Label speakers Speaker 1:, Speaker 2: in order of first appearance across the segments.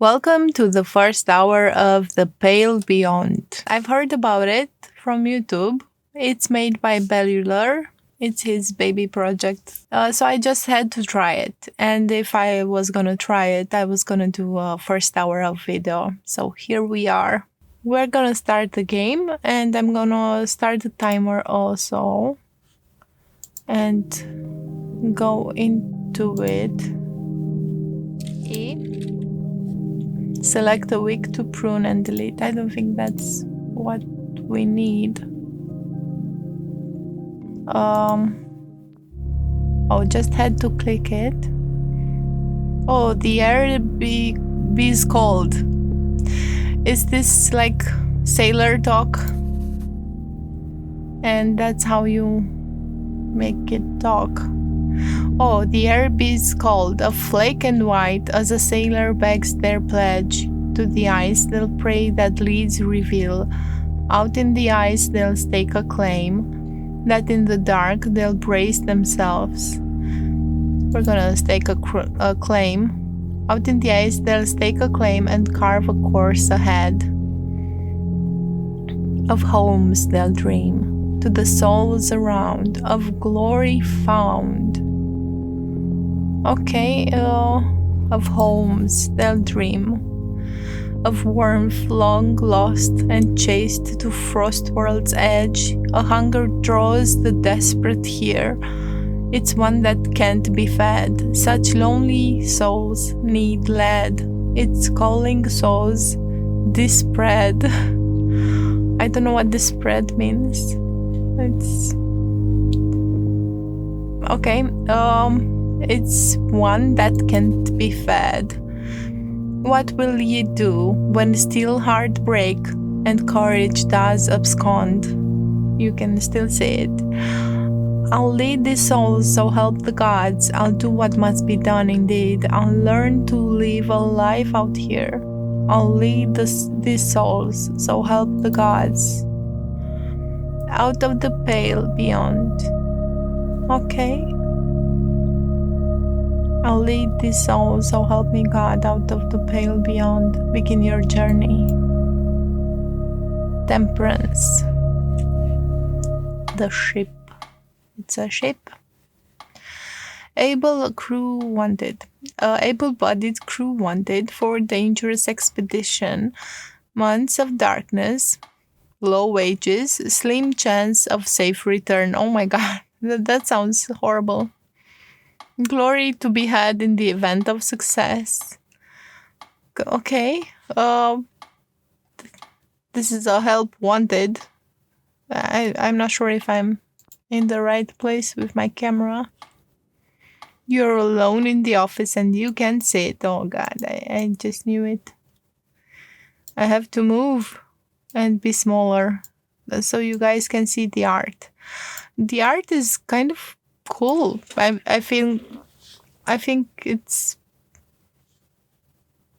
Speaker 1: Welcome to the first hour of The Pale Beyond. I've heard about it from YouTube. It's made by Bellular. It's his baby project. So I just had to try it. And if I was going to try it, I was going to do a first hour of video. So here we are. We're going to start the game and I'm going to start the timer also. And go into it. Select a week to prune and delete. I don't think that's what we need. Just had to click it. Oh, the Airbnb is cold. Is this like sailor talk? And that's how you make it talk. Oh, the air is cold, of flake and white, as a sailor begs their pledge. To the ice they'll pray that leads reveal. Out in the ice they'll stake a claim, that in the dark they'll brace themselves. We're gonna stake a claim. Out in the ice they'll stake a claim and carve a course ahead. Of homes they'll dream, to the souls around, of glory found. Okay, of homes they'll dream, of warmth long lost and chased to frost world's edge. A hunger draws the desperate here. It's one that can't be fed. Such lonely souls need lead. It's calling souls dispread. I don't know what dispread means. It's okay. It's one that can't be fed. What will ye do when still heart break and courage does abscond? You can still say it. I'll lead these souls, so help the gods. I'll do what must be done indeed. I'll learn to live a life out here. I'll lead these souls, so help the gods. Out of the pale beyond. Okay. I'll lead these souls, so help me God, out of the pale beyond. Begin your journey. Temperance. The ship. It's a ship. Able-bodied crew wanted for dangerous expedition. Months of darkness. Low wages. Slim chance of safe return. Oh my God, that sounds horrible. Glory to be had in the event of success. Okay. This is a help wanted. I'm not sure if I'm in the right place with my camera. You're alone in the office and you can't sit. Oh God, I just knew it. I have to move and be smaller so you guys can see the art. The art is kind of cool. I think it's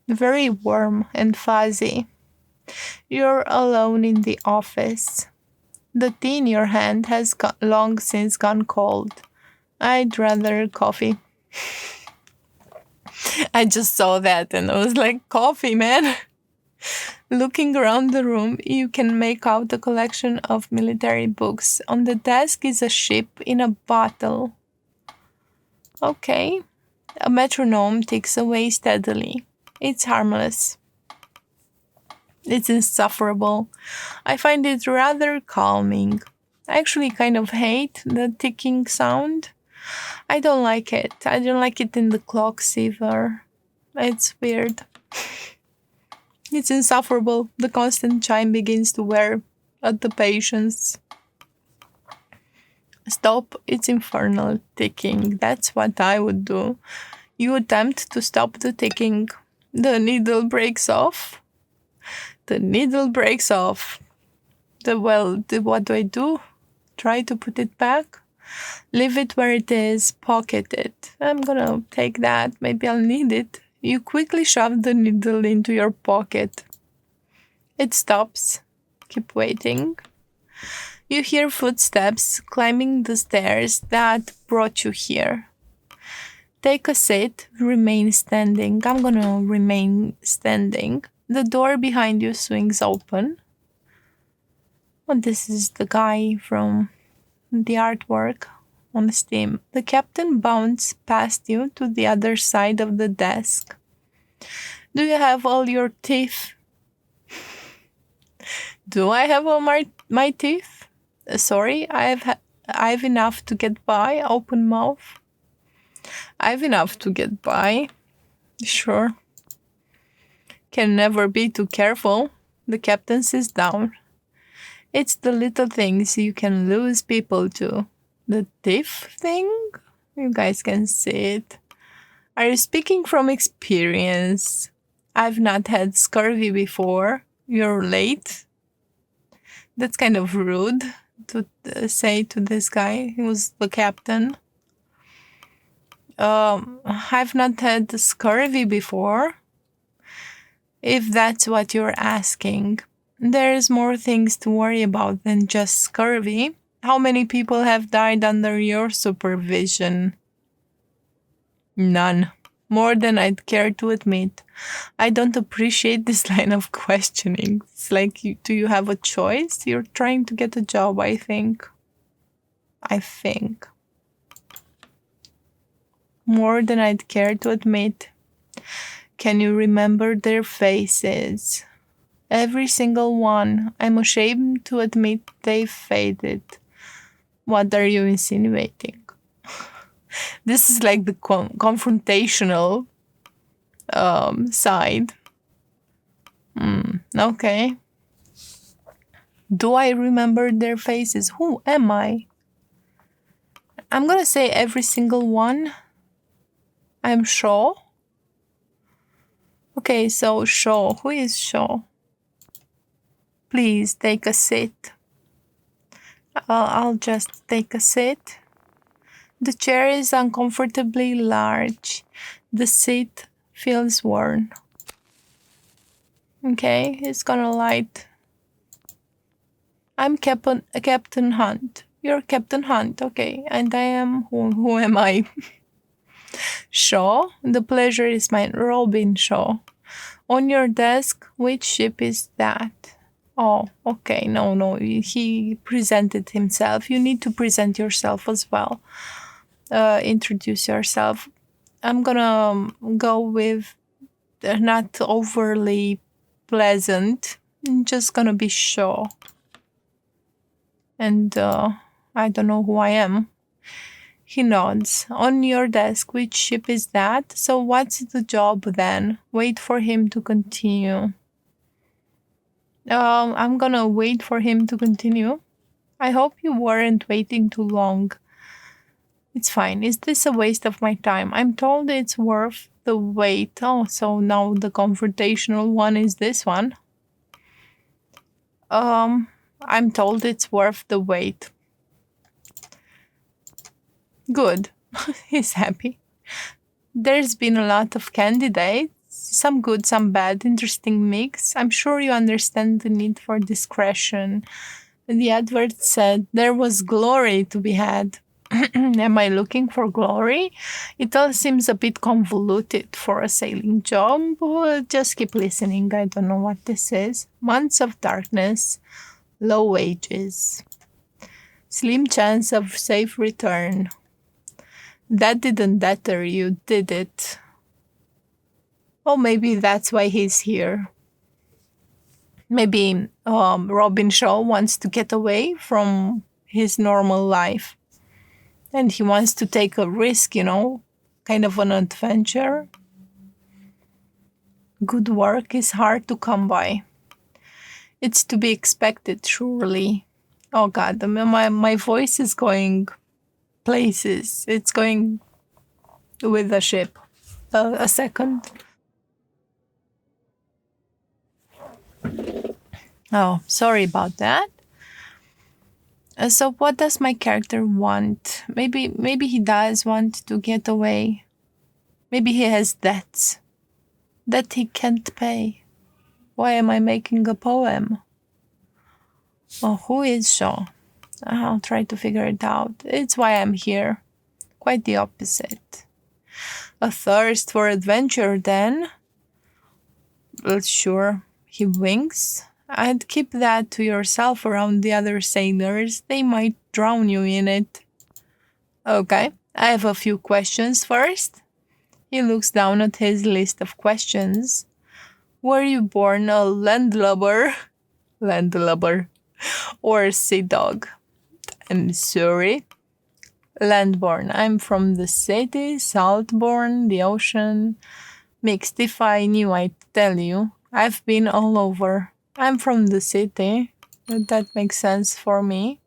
Speaker 1: very warm and fuzzy. You're alone in the office. The tea in your hand has long since gone cold. I'd rather coffee. I just saw that and I was like, coffee, man. Looking around the room, you can make out a collection of military books. On the desk is a ship in a bottle. Okay. A metronome ticks away steadily. It's harmless. It's insufferable. I find it rather calming. I actually kind of hate the ticking sound. I don't like it. I don't like it in the clocks either. It's weird. It's insufferable. The constant chime begins to wear at the patience. Stop its infernal ticking. That's what I would do. You attempt to stop the ticking. The needle breaks off. The needle breaks off. What do I do? Try to put it back? Leave it where it is. Pocket it. I'm gonna take that. Maybe I'll need it. You quickly shove the needle into your pocket. It stops. Keep waiting. You hear footsteps climbing the stairs that brought you here. Take a seat, remain standing. I'm gonna remain standing. The door behind you swings open. Oh, this is the guy from the artwork on Steam. The captain bounds past you to the other side of the desk. Do you have all your teeth? Do I have all my teeth? Sorry, I've enough to get by. Open mouth. I've enough to get by. Sure. Can never be too careful. The captain sits down. It's the little things you can lose people to. The teeth thing? You guys can see it. Are you speaking from experience? I've not had scurvy before. You're late. That's kind of rude to say to this guy who's the captain. I've not had scurvy before. If that's what you're asking, there's more things to worry about than just scurvy. How many people have died under your supervision? None. More than I'd care to admit. I don't appreciate this line of questioning. It's like, do you have a choice? You're trying to get a job, I think. More than I'd care to admit. Can you remember their faces? Every single one. I'm ashamed to admit they've faded. What are you insinuating? This is like the confrontational side. Okay. Do I remember their faces? Who am I? I'm gonna say every single one. I'm Shaw. Okay, so Shaw. Who is Shaw? Please take a seat. I'll just take a seat. The chair is uncomfortably large. The seat feels worn. Okay, it's gonna light. I'm Captain Hunt. You're Captain Hunt, okay. And I am... Who am I? Shaw? The pleasure is mine. Robin Shaw. On your desk, which ship is that? Oh, okay. No. He presented himself. You need to present yourself as well. Introduce yourself. I'm gonna go with not overly pleasant. I'm just gonna be Shaw. And I don't know who I am. He nods. On your desk, which ship is that? So what's the job then? Wait for him to continue. I'm gonna wait for him to continue. I hope you weren't waiting too long. It's fine. Is this a waste of my time? I'm told it's worth the wait. Oh, so now the confrontational one is this one. I'm told it's worth the wait. Good. He's happy. There's been a lot of candidates. Some good, some bad, interesting mix. I'm sure you understand the need for discretion. The advert said there was glory to be had. Am I looking for glory? It all seems a bit convoluted for a sailing job, but just keep listening. I don't know what this is. Months of darkness, low wages, slim chance of safe return. That didn't deter you, did it? Oh, maybe that's why he's here. Maybe Robin Shaw wants to get away from his normal life. And he wants to take a risk, kind of an adventure. Good work is hard to come by. It's to be expected, surely. Oh God, my voice is going places. It's going with the ship. A second. Oh, sorry about that. So what does my character want? Maybe he does want to get away. Maybe he has debts that he can't pay. Why am I making a poem? Oh, who is Shaw? I'll try to figure it out. It's why I'm here. Quite the opposite. A thirst for adventure, then? Well, sure. He winks. I'd keep that to yourself around the other sailors. They might drown you in it. Okay, I have a few questions first. He looks down at his list of questions. Were you born a landlubber? Landlubber. Or sea dog? I'm sorry. Landborn. I'm from the city, saltborn, the ocean. Mixed. If I knew, I'd tell you. I've been all over. I'm from the city. That makes sense for me.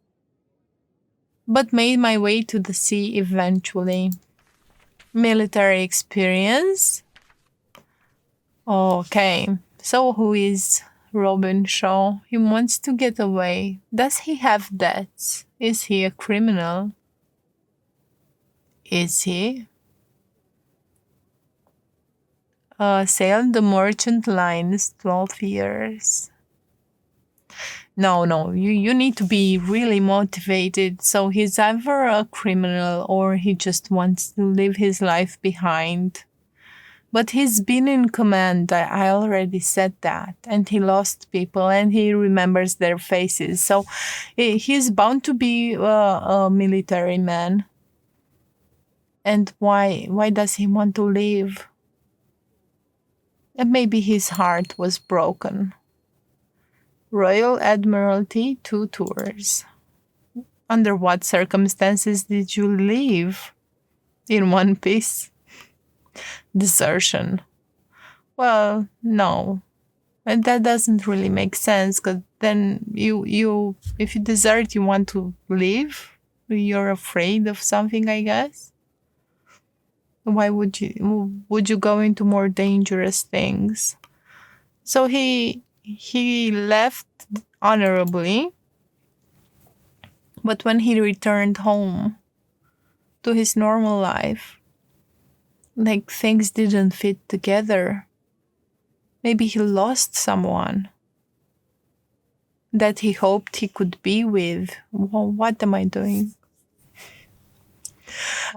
Speaker 1: But made my way to the sea eventually. Military experience? Okay. So who is Robin Shaw? He wants to get away. Does he have debts? Is he a criminal? Is he? Sailed the merchant lines 12 years. No, you need to be really motivated. So he's either a criminal or he just wants to leave his life behind. But he's been in command, I already said that. And he lost people and he remembers their faces. So he's bound to be a military man. And why does he want to leave? And maybe his heart was broken. Royal Admiralty 2 tours. Under what circumstances did you leave? In one piece? Desertion. Well, no. And that doesn't really make sense, because then you if you desert, you want to leave? You're afraid of something, I guess? Why would you go into more dangerous things? So he left honorably, but when he returned home to his normal life, like things didn't fit together. Maybe he lost someone that he hoped he could be with. Well, what am I doing?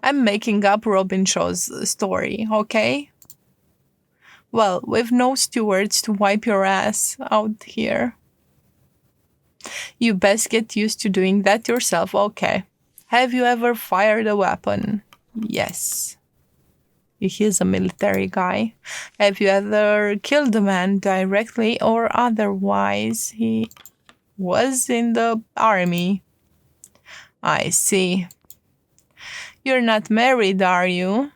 Speaker 1: I'm making up Robin Shaw's story, okay? Well, with no stewards to wipe your ass out here. You best get used to doing that yourself, okay? Have you ever fired a weapon? Yes. He's a military guy. Have you ever killed a man directly or otherwise? He was in the army. I see. You're not married, are you?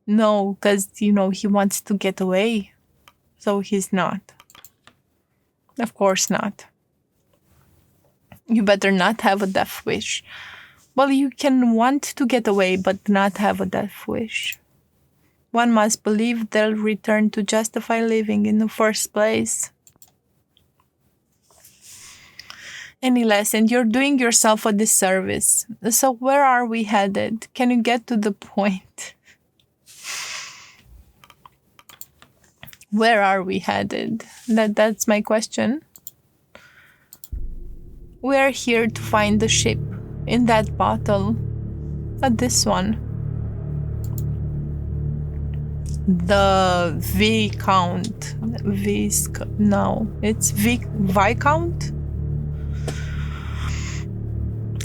Speaker 1: No, because, he wants to get away. So he's not. Of course not. You better not have a death wish. Well, you can want to get away, but not have a death wish. One must believe they'll return to justify living in the first place. Any lesson, you're doing yourself a disservice. So where are we headed? Can you get to the point? Where are we headed? That's my question. We're here to find the ship in that bottle. Not this one. The Viscount. It's Viscount?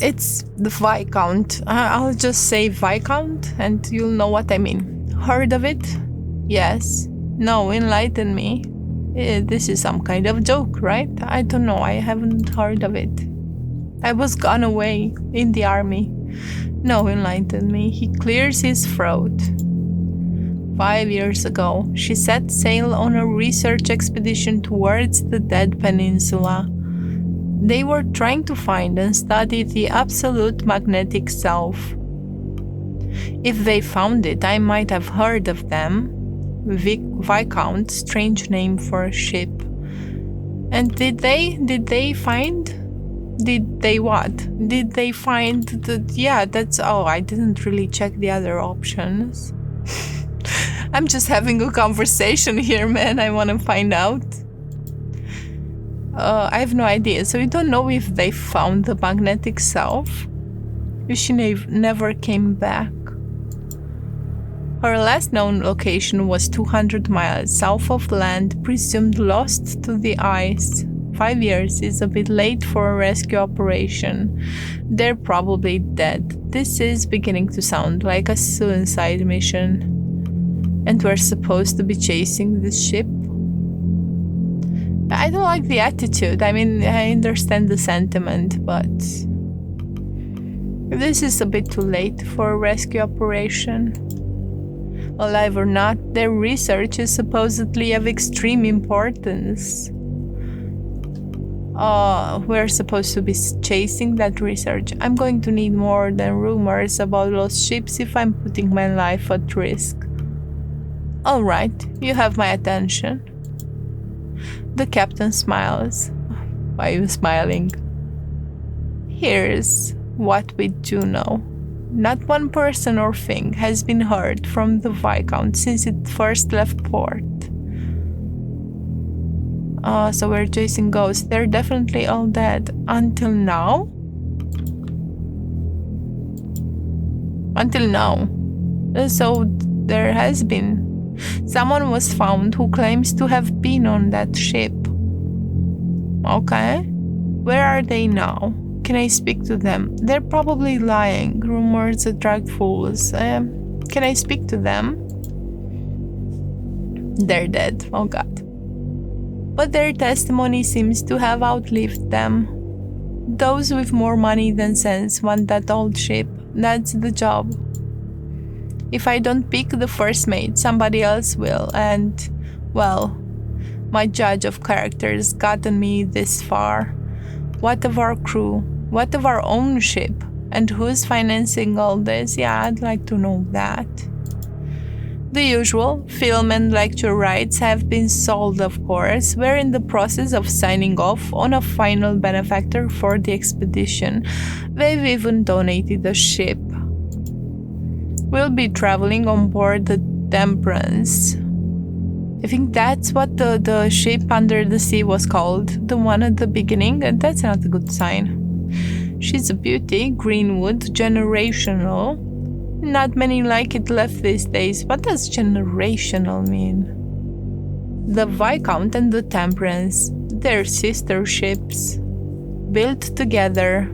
Speaker 1: It's the Viscount. I'll just say Viscount and you'll know what I mean. Heard of it? Yes. No, enlighten me. This is some kind of joke, right? I don't know. I haven't heard of it. I was gone away in the army. No, enlighten me. He clears his throat. 5 years ago, she set sail on a research expedition towards the Dead Peninsula. They were trying to find and study the absolute magnetic self. If they found it, I might have heard of them. Viscount, strange name for a ship. And did they find? Did they what? Did they find I didn't really check the other options. I'm just having a conversation here, man. I want to find out. I have no idea. So you don't know if they found the magnetic self? She never came back. Her last known location was 200 miles south of land presumed lost to the ice. 5 years is a bit late for a rescue operation. They're probably dead. This is beginning to sound like a suicide mission. And we're supposed to be chasing this ship? I don't like the attitude. I mean, I understand the sentiment, but this is a bit too late for a rescue operation. Alive or not, their research is supposedly of extreme importance. We're supposed to be chasing that research. I'm going to need more than rumors about lost ships if I'm putting my life at risk. All right, you have my attention. The captain smiles. Why are you smiling? Here's what we do know. Not one person or thing has been heard from the Viscount since it first left port. So we're chasing ghosts. They're definitely all dead. Until now? Until now. So there has been. Someone was found who claims to have been on that ship. Okay. Where are they now? Can I speak to them? They're probably lying. Rumors attract fools. Can I speak to them? They're dead. Oh God. But their testimony seems to have outlived them. Those with more money than sense want that old ship. That's the job. If I don't pick the first mate, somebody else will, and, well, my judge of character's gotten me this far. What of our crew? What of our own ship? And who's financing all this? Yeah, I'd like to know that. The usual, film and lecture rights have been sold, of course. We're in the process of signing off on a final benefactor for the expedition. They've even donated a ship. We'll be traveling on board the Temperance. I think that's what the ship under the sea was called. The one at the beginning, and that's not a good sign. She's a beauty, Greenwood, generational. Not many like it left these days. What does generational mean? The Viscount and the Temperance, they're sister ships. Built together,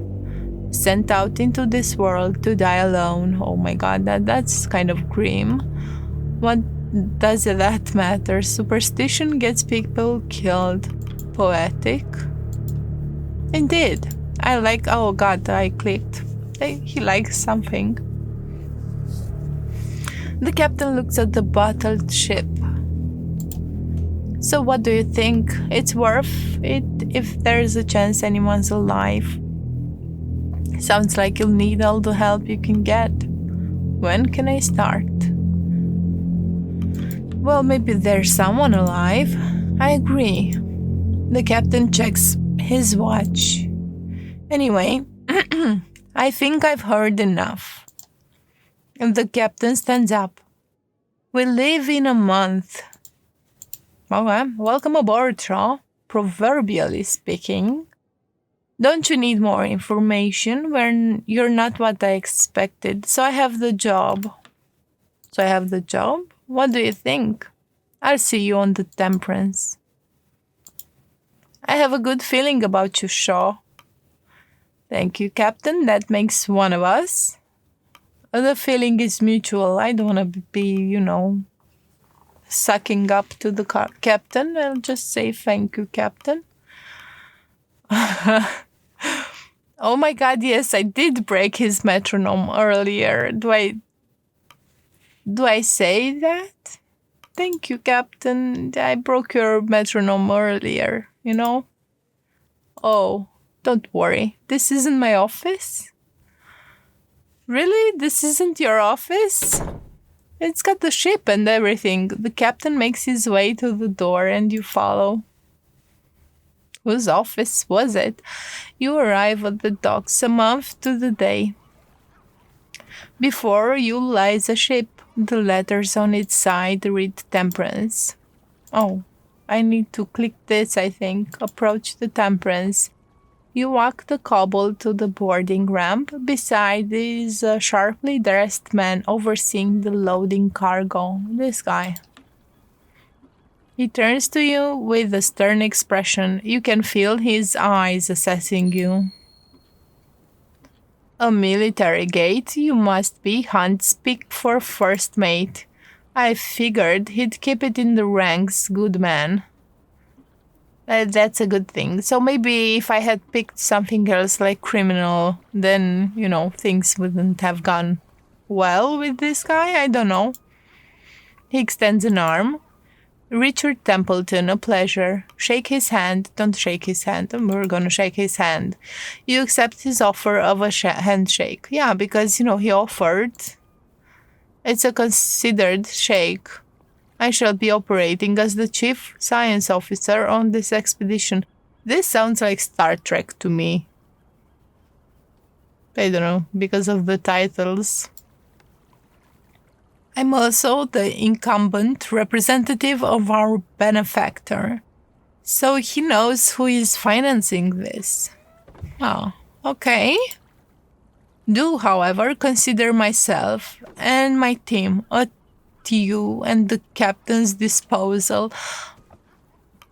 Speaker 1: sent out into this world to die alone. Oh my God, that's kind of grim. What does that matter? Superstition gets people killed. Poetic? Indeed. I like, oh God, I clicked. He likes something. The captain looks at the bottled ship. So what do you think? It's worth it if there's a chance anyone's alive. Sounds like you'll need all the help you can get. When can I start? Well, maybe there's someone alive. I agree. The captain checks his watch. Anyway, I think I've heard enough. And the captain stands up. We leave in a month. Okay, welcome aboard, Shaw. Proverbially speaking. Don't you need more information when you're not what I expected? So I have the job. What do you think? I'll see you on the Temperance. I have a good feeling about you, Shaw. Thank you, Captain. That makes one of us. The feeling is mutual. I don't want to be, sucking up to the captain. I'll just say thank you, Captain. Oh my God, yes, I did break his metronome earlier. Do I say that? Thank you, Captain. I broke your metronome earlier, Oh, don't worry. This isn't my office? Really? This isn't your office? It's got the ship and everything. The captain makes his way to the door and you follow. Whose office was it? You arrive at the docks a month to the day. Before you lies a ship. The letters on its side read Temperance. Oh, I need to click this, I think. Approach the Temperance. You walk the cobble to the boarding ramp. Beside is a sharply dressed man overseeing the loading cargo. This guy. He turns to you with a stern expression. You can feel his eyes assessing you. A military gate, you must be Hunt's pick for first mate. I figured he'd keep it in the ranks, good man. That's a good thing. So maybe if I had picked something else like criminal, then, things wouldn't have gone well with this guy. I don't know. He extends an arm. Richard Templeton, a pleasure. Shake his hand. Don't shake his hand. We're gonna shake his hand. You accept his offer of a handshake. Yeah, because, he offered. It's a considered shake. I shall be operating as the chief science officer on this expedition. This sounds like Star Trek to me. I don't know, because of the titles. I'm also the incumbent representative of our benefactor. So he knows who is financing this. Oh, okay. Do, however, consider myself and my team at you and the captain's disposal.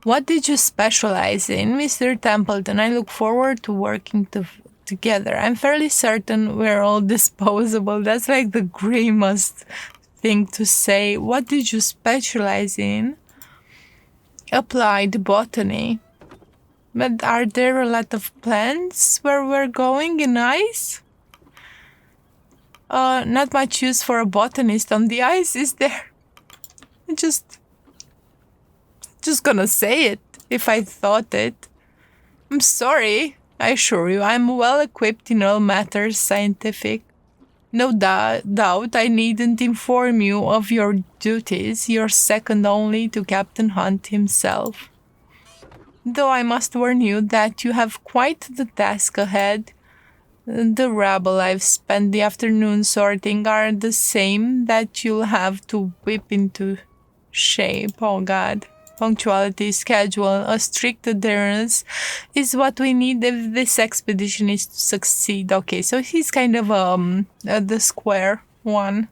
Speaker 1: What did you specialize in, Mr. Templeton? I look forward to working together. I'm fairly certain we're all disposable. That's like the grimmest thing to say. What did you specialize in? Applied botany. But are there a lot of plants where we're going in ice? Not much use for a botanist on the ice, is there? Just gonna say it if I thought it. I'm sorry. I assure you, I'm well equipped in all matters scientific. No doubt I needn't inform you of your duties. You're second only to Captain Hunt himself. Though I must warn you that you have quite the task ahead. The rabble I've spent the afternoon sorting are the same that you'll have to whip into shape. Oh God. Punctuality, schedule, a strict adherence is what we need if this expedition is to succeed. Okay, so he's kind of the square one.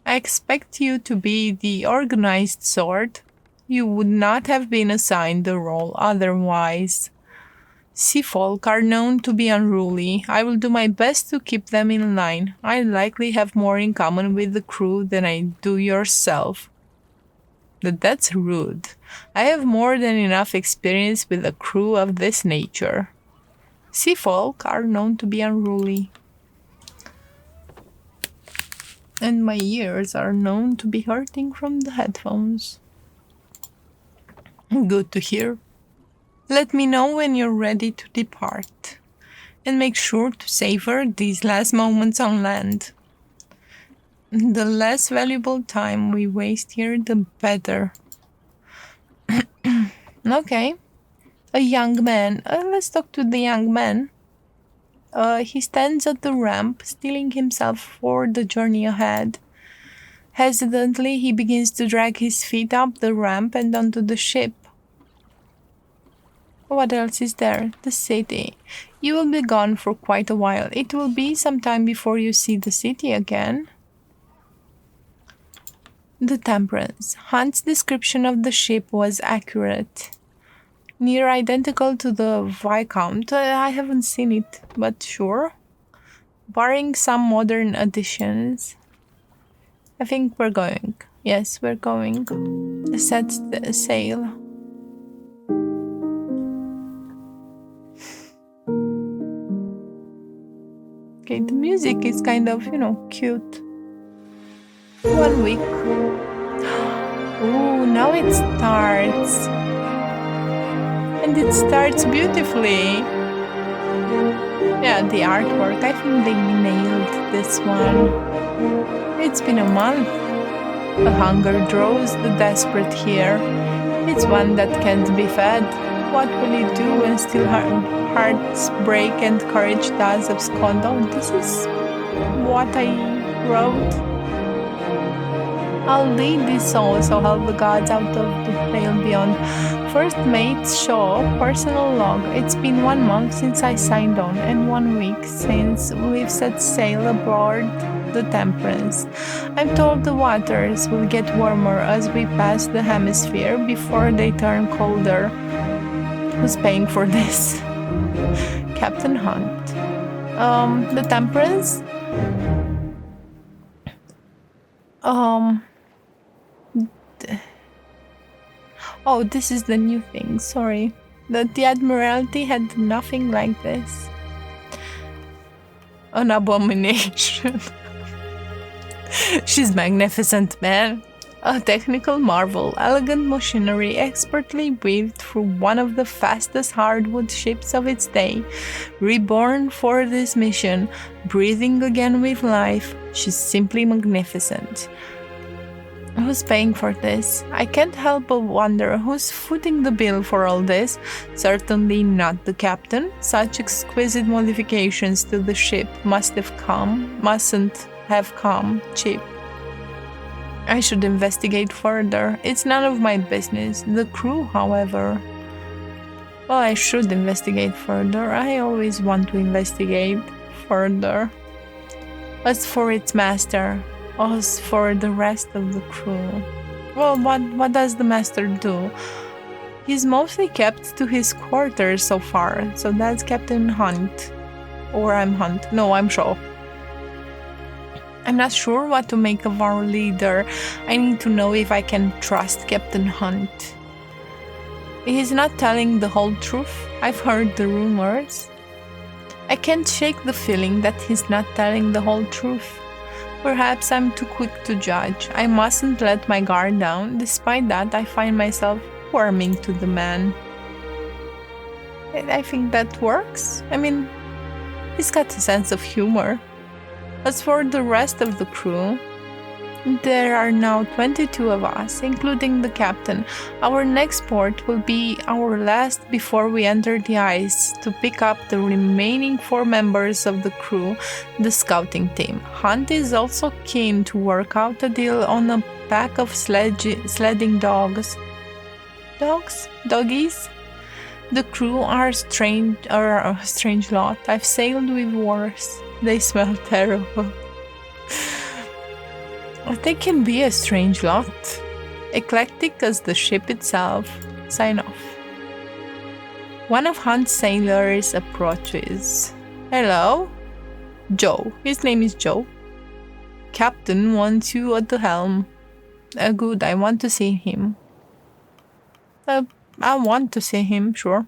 Speaker 1: I expect you to be the organized sort. You would not have been assigned the role otherwise. Sea folk are known to be unruly. I will do my best to keep them in line. I likely have more in common with the crew than I do yourself. But that's rude. I have more than enough experience with a crew of this nature. Sea folk are known to be unruly. And my ears are known to be hurting from the headphones. Good to hear. Let me know when you're ready to depart. And make sure to savor these last moments on land. The less valuable time we waste here, the better. Okay. A young man. Let's talk to the young man. He stands at the ramp, steeling himself for the journey ahead. Hesitantly, he begins to drag his feet up the ramp and onto the ship. What else is there? The city. You will be gone for quite a while. It will be some time before you see the city again. The Temperance. Hunt's description of the ship was accurate. Near identical to the Viscount. I haven't seen it, but sure. Barring some modern additions. I think we're going. Yes, we're going. Set the sail. Okay, the music is kind of, cute. 1 week. Ooh, now it starts. And it starts beautifully. Yeah, the artwork, I think they nailed this one. It's been a month. The hunger draws the desperate here. It's one that can't be fed. What will it do when still hearts break and courage does abscond? Oh, this is what I wrote. I'll lead this soul, so help the gods out of the pale beyond. First Mate Shaw personal log. It's been 1 month since I signed on and 1 week since we've set sail aboard the Temperance. I'm told the waters will get warmer as we pass the hemisphere before they turn colder. Who's paying for this? Captain Hunt. The Temperance? Oh, this is the new thing, sorry. The Admiralty had nothing like this. An abomination. She's magnificent, man. A technical marvel, elegant machinery expertly weaved through one of the fastest hardwood ships of its day. Reborn for this mission, breathing again with life, she's simply magnificent. Who's paying for this? I can't help but wonder who's footing the bill for all this. Certainly not the captain. Such exquisite modifications to the ship mustn't have come cheap. I should investigate further. It's none of my business. The crew, however. Well, I should investigate further. I always want to investigate further. As for its master, as for the rest of the crew. Well, what does the master do? He's mostly kept to his quarters so far, so that's Captain Hunt. Or I'm Hunt. No, I'm Shaw. I'm not sure what to make of our leader. I need to know if I can trust Captain Hunt. He's not telling the whole truth. I've heard the rumors. I can't shake the feeling that he's not telling the whole truth. Perhaps I'm too quick to judge. I mustn't let my guard down. Despite that, I find myself warming to the man. I think that works. I mean, he's got a sense of humor. As for the rest of the crew, there are now 22 of us, including the captain. Our next port will be our last before we enter the ice to pick up the remaining 4 members of the crew, the scouting team. Hunt is also keen to work out a deal on a pack of sledding dogs. Doggies? The crew are a strange lot. I've sailed with worse. They smell terrible. They can be a strange lot. Eclectic as the ship itself. Sign off. One of Hunt's sailors approaches. Hello? Joe. His name is Joe. Captain wants you at the helm. Good, I want to see him. I want to see him, sure.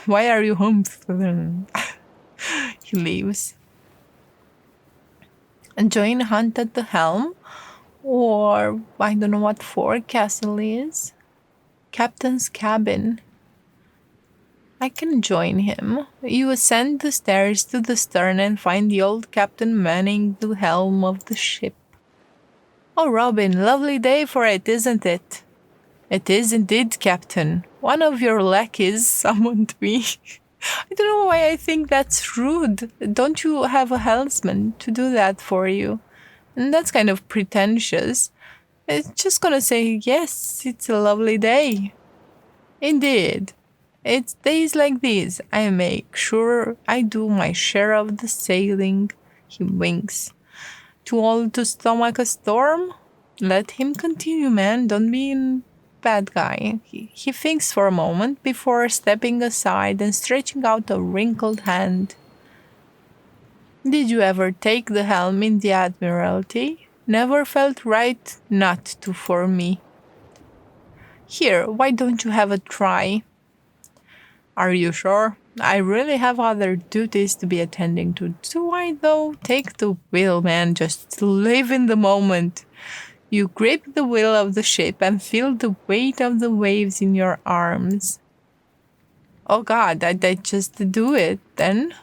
Speaker 1: Why are you home? He leaves. And join Hunt at the helm, or I don't know what forecastle is. Captain's cabin. I can join him. You ascend the stairs to the stern and find the old captain manning the helm of the ship. Oh, Robin, lovely day for it, isn't it? It is indeed, Captain. One of your lackeys summoned me. I don't know why I think that's rude. Don't you have a helmsman to do that for you? And that's kind of pretentious. It's just gonna say, yes, it's a lovely day. Indeed. It's days like these I make sure I do my share of the sailing. He winks. Too old to stomach a storm? Let him continue, man. Don't be in bad guy. He thinks for a moment before stepping aside and stretching out a wrinkled hand. Did you ever take the helm in the Admiralty? Never felt right not to for me. Here, why don't you have a try? Are you sure? I really have other duties to be attending to. Do I, though? Take the wheel, man. Just live in the moment. You grip the wheel of the ship and feel the weight of the waves in your arms. Oh God, I just do it then?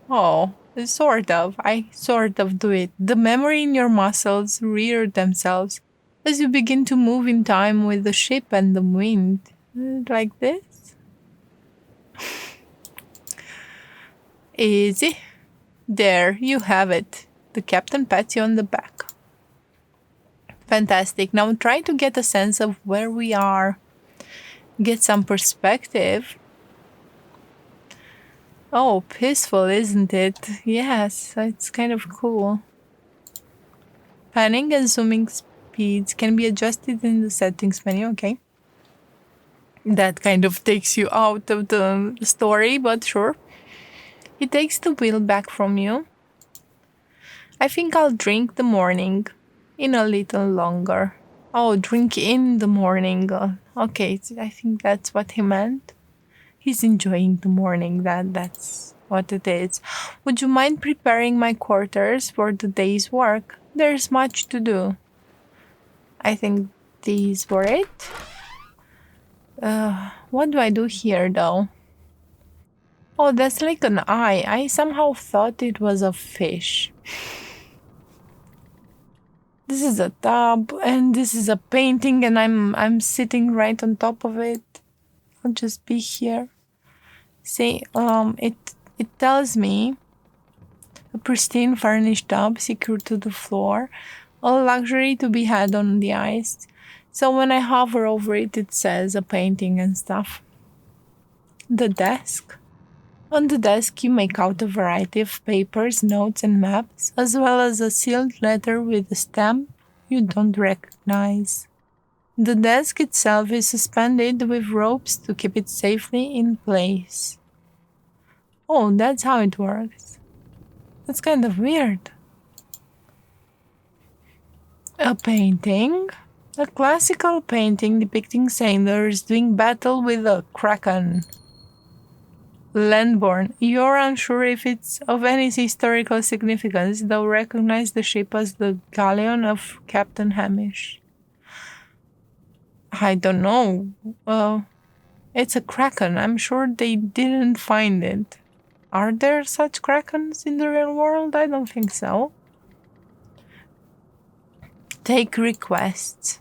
Speaker 1: Oh, sort of. I sort of do it. The memory in your muscles rear themselves as you begin to move in time with the ship and the wind. Like this? Easy. There, you have it. The captain pats you on the back. Fantastic. Now try to get a sense of where we are. get some perspective. Oh, peaceful, isn't it? Yes, it's kind of cool. Panning and zooming speeds can be adjusted in the settings menu, okay? That kind of takes you out of the story, but sure. It takes the wheel back from you. I think I'll drink the morning in a little longer. Oh, drink in the morning. Okay, I think that's what he meant. He's enjoying the morning. That's what it is. Would you mind preparing my quarters for the day's work? There's much to do. I think these were it. What do I do here, though? Oh, that's like an eye. I somehow thought it was a fish. This is a tub, and this is a painting, and I'm sitting right on top of it. I'll just be here. See, it tells me a pristine furnished tub secured to the floor, a luxury to be had on the ice. So when I hover over it, it says a painting and stuff. The desk. On the desk, you make out a variety of papers, notes, and maps, as well as a sealed letter with a stamp you don't recognize. The desk itself is suspended with ropes to keep it safely in place. Oh, that's how it works. That's kind of weird. A painting? A classical painting depicting sailors doing battle with a kraken. Landborn. You're unsure if it's of any historical significance, though recognize the ship as the galleon of Captain Hamish. I don't know. It's a kraken. I'm sure they didn't find it. Are there such krakens in the real world? I don't think so. Take requests.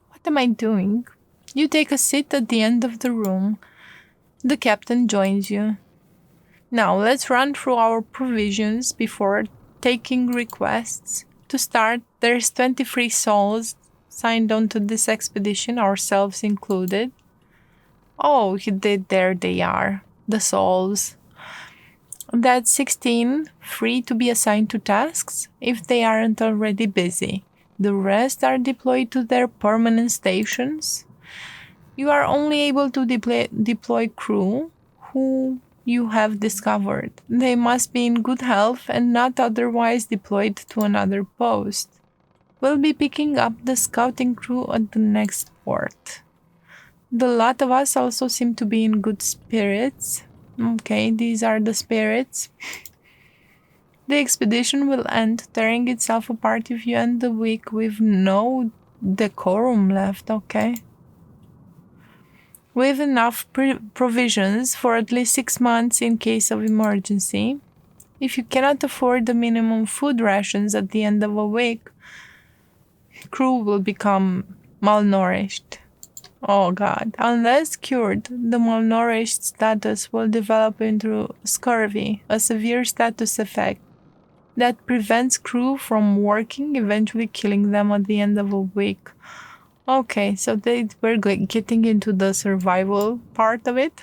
Speaker 1: What am I doing? You take a seat at the end of the room. The captain joins you. Now let's run through our provisions before taking requests. To start, there's 23 souls signed on to this expedition, ourselves included. Oh, there they are, the souls. That's 16 free to be assigned to tasks if they aren't already busy. The rest are deployed to their permanent stations. You are only able to deploy crew who you have discovered. They must be in good health and not otherwise deployed to another post. We'll be picking up the scouting crew at the next port. The lot of us also seem to be in good spirits. Okay, these are the spirits. The expedition will end, tearing itself apart if you end the week with no decorum left, okay? We have enough provisions for at least 6 months in case of emergency. If you cannot afford the minimum food rations at the end of a week, crew will become malnourished. Oh God. Unless cured, the malnourished status will develop into scurvy, a severe status effect that prevents crew from working, eventually killing them at the end of a week. Okay, so they were getting into the survival part of it.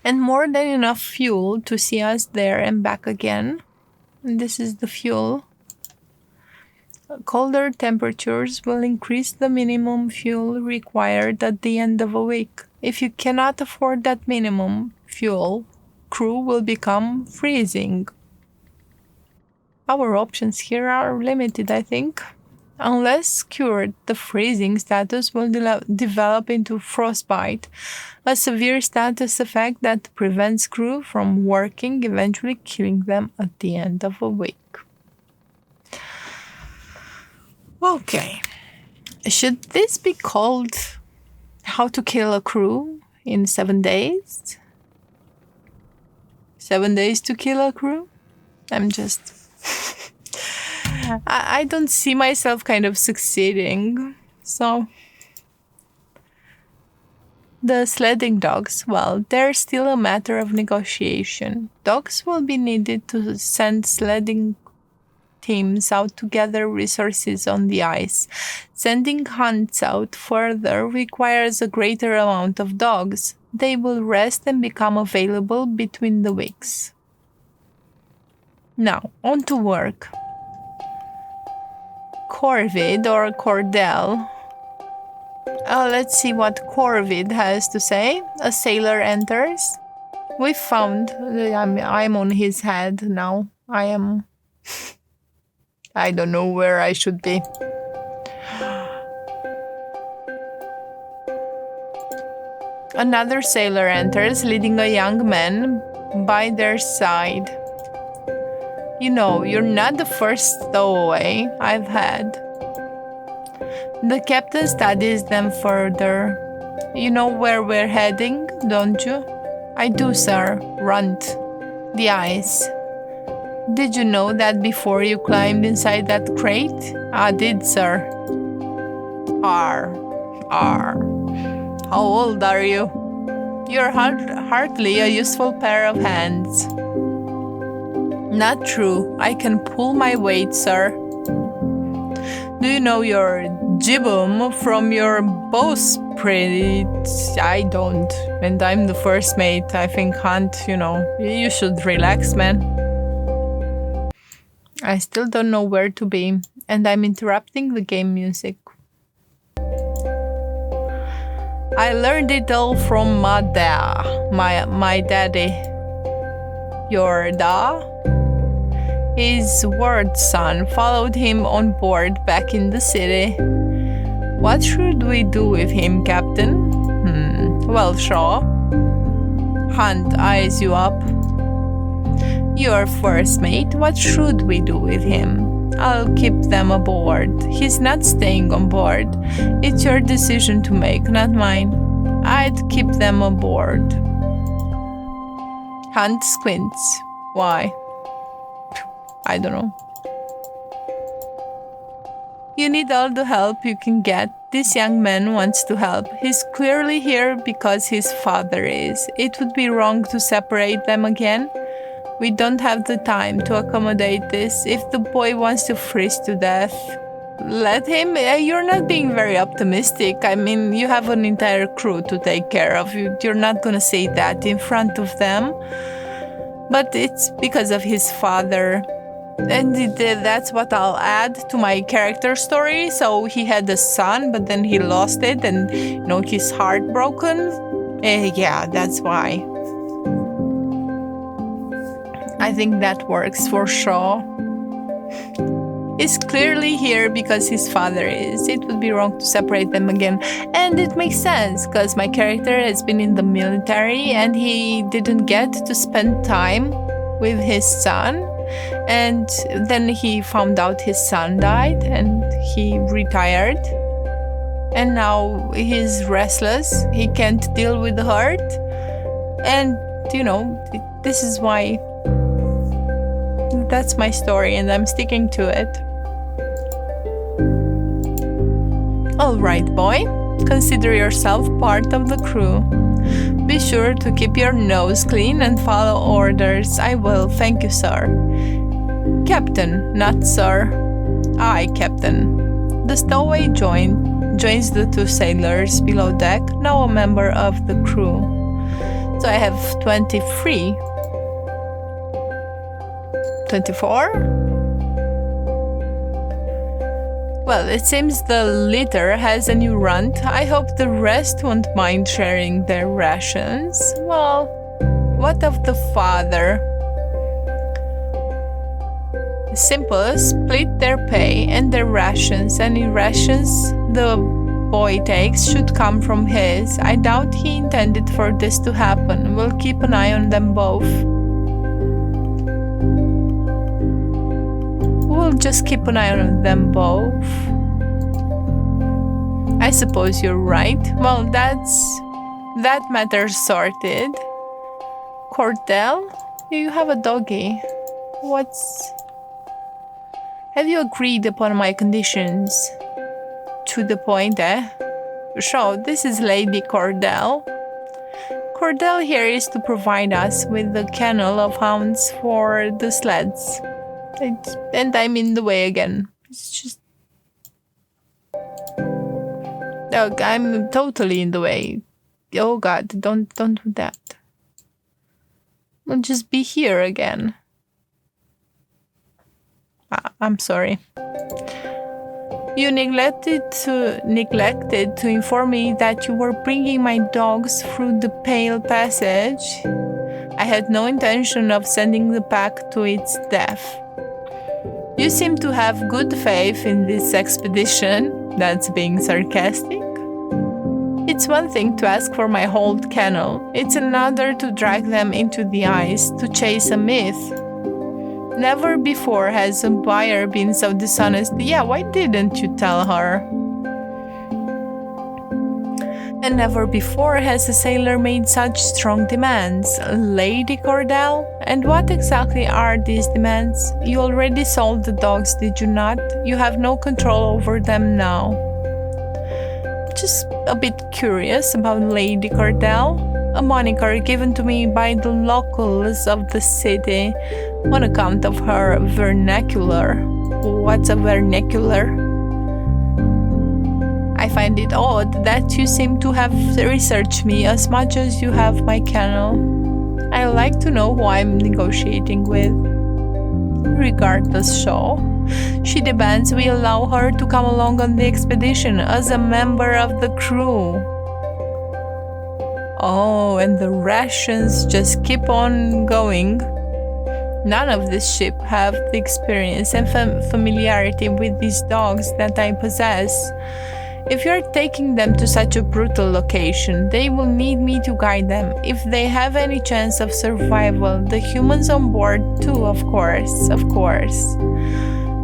Speaker 1: And more than enough fuel to see us there and back again. And this is the fuel. Colder temperatures will increase the minimum fuel required at the end of a week. If you cannot afford that minimum fuel, crew will become freezing. Our options here are limited, I think. Unless cured, the freezing status will develop into frostbite, a severe status effect that prevents crew from working, eventually killing them at the end of a week. Okay. Should this be called How to Kill a Crew in 7 days? 7 days to kill a crew? I'm just... I don't see myself kind of succeeding. So, the sledding dogs, well, they're still a matter of negotiation. Dogs will be needed to send sledding teams out to gather resources on the ice. Sending hunts out further requires a greater amount of dogs. They will rest and become available between the weeks. Now, on to work. Corvid or Cordell. Let's see what Corvid has to say. A sailor enters. We found... I'm on his head now. I don't know where I should be. Another sailor enters, leading a young man by their side. You know, you're not the first stowaway I've had. The captain studies them further. You know where we're heading, don't you? I do, sir. Runt. The ice. Did you know that before you climbed inside that crate? I did, sir. Arr. How old are you? You're hardly a useful pair of hands. Not true. I can pull my weight, sir. Do you know your jibboom from your bowsprit? I don't. And I'm the first mate. I think, Hunt, you should relax, man. I still don't know where to be, and I'm interrupting the game music. I learned it all from my daddy. Your da? His ward son followed him on board back in the city. What should we do with him, Captain? Well, Shaw. Hunt eyes you up. You're first mate. What should we do with him? I'll keep them aboard. He's not staying on board. It's your decision to make, not mine. I'd keep them aboard. Hunt squints. Why? I don't know. You need all the help you can get. This young man wants to help. He's clearly here because his father is. It would be wrong to separate them again. We don't have the time to accommodate this. If the boy wants to freeze to death, let him. You're not being very optimistic. I mean, you have an entire crew to take care of. You're not gonna say that in front of them. But it's because of his father. And that's what I'll add to my character story. So he had a son, but then he lost it, and he's heartbroken. Yeah, that's why. I think that works for Shaw. He's clearly here because his father is. It would be wrong to separate them again. And it makes sense, because my character has been in the military and he didn't get to spend time with his son. And then he found out his son died and he retired. And now he's restless. He can't deal with the hurt. And, this is why. That's my story and I'm sticking to it. Alright, boy. Consider yourself part of the crew. Be sure to keep your nose clean and follow orders. I will, thank you, sir. Captain, not sir. Aye, Captain. The stowaway joins the two sailors below deck, now a member of the crew. So I have 23. 24? Well, it seems the litter has a new runt. I hope the rest won't mind sharing their rations. Well, what of the father? Simple, split their pay and their rations. Any rations the boy takes should come from his. I doubt he intended for this to happen. We'll keep an eye on them both. We'll just keep an eye on them both. I suppose you're right. Well, that matter sorted. Cordell, you have a doggy. Have you agreed upon my conditions? To the point, eh? So, this is Lady Cordell. Cordell here is to provide us with the kennel of hounds for the sleds. And I'm in the way again. It's just... Oh, I'm totally in the way. Oh God, don't do that. I'll just be here again. I'm sorry. You neglected to inform me that you were bringing my dogs through the Pale Passage. I had no intention of sending the pack to its death. You seem to have good faith in this expedition. That's being sarcastic. It's one thing to ask for my whole kennel. It's another to drag them into the ice to chase a myth. Never before has a buyer been so dishonest. Yeah, why didn't you tell her? And never before has a sailor made such strong demands. Lady Cordell? And what exactly are these demands? You already sold the dogs, did you not? You have no control over them now. Just a bit curious about Lady Cordell, a moniker given to me by the locals of the city on account of her vernacular. What's a vernacular? I find it odd that you seem to have researched me as much as you have my kennel. I like to know who I'm negotiating with. Regardless, Shaw, she demands we allow her to come along on the expedition as a member of the crew. Oh, and the rations just keep on going. None of this ship have the experience and familiarity with these dogs that I possess. If you're taking them to such a brutal location, they will need me to guide them. If they have any chance of survival, the humans on board too, of course.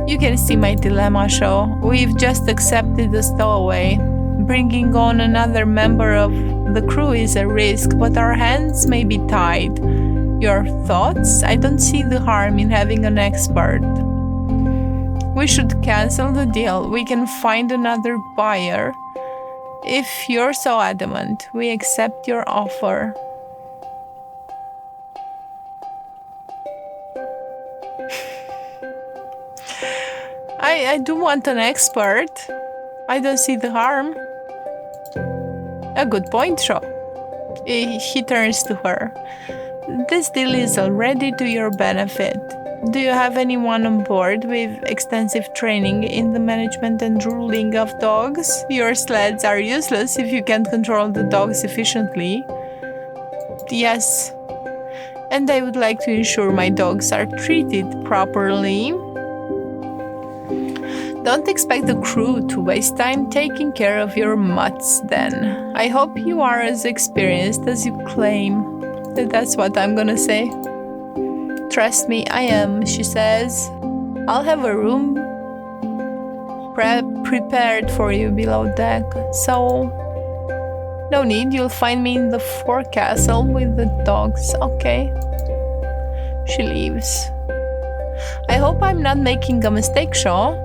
Speaker 1: You can see my dilemma, Shaw. We've just accepted a stowaway. Bringing on another member of the crew is a risk, but our hands may be tied. Your thoughts? I don't see the harm in having an expert. We should cancel the deal. We can find another buyer. If you're so adamant, we accept your offer. I do want an expert. I don't see the harm. A good point, Shaw. He turns to her. This deal is already to your benefit. Do you have anyone on board with extensive training in the management and ruling of dogs? Your sleds are useless if you can't control the dogs efficiently. Yes. And I would like to ensure my dogs are treated properly. Don't expect the crew to waste time taking care of your mutts then. I hope you are as experienced as you claim. That's what I'm gonna say. Trust me, I am, she says. I'll have a room prepared for you below deck, so no need, you'll find me in the forecastle with the dogs, okay? She leaves. I hope I'm not making a mistake, Shaw.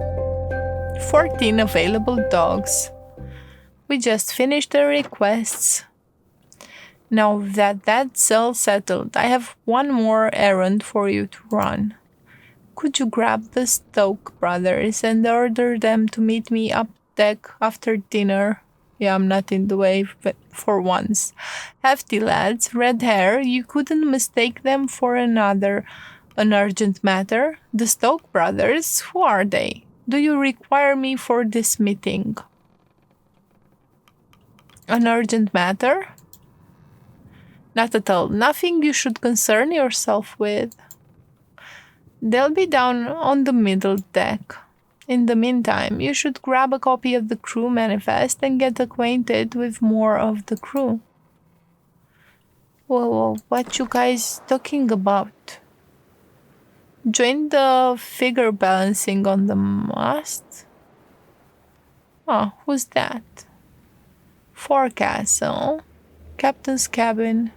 Speaker 1: 14 available dogs. We just finished the requests. Now that that's all settled, I have one more errand for you to run. Could you grab the Stoke brothers and order them to meet me up deck after dinner? Yeah, I'm not in the way for once. Hefty lads, red hair, you couldn't mistake them for an urgent matter. The Stoke brothers, who are they? Do you require me for this meeting? An urgent matter? Not at all. Nothing you should concern yourself with. They'll be down on the middle deck. In the meantime, you should grab a copy of the crew manifest and get acquainted with more of the crew. Whoa, what you guys talking about? Join the figure balancing on the mast? Oh, who's that? Forecastle. Captain's cabin.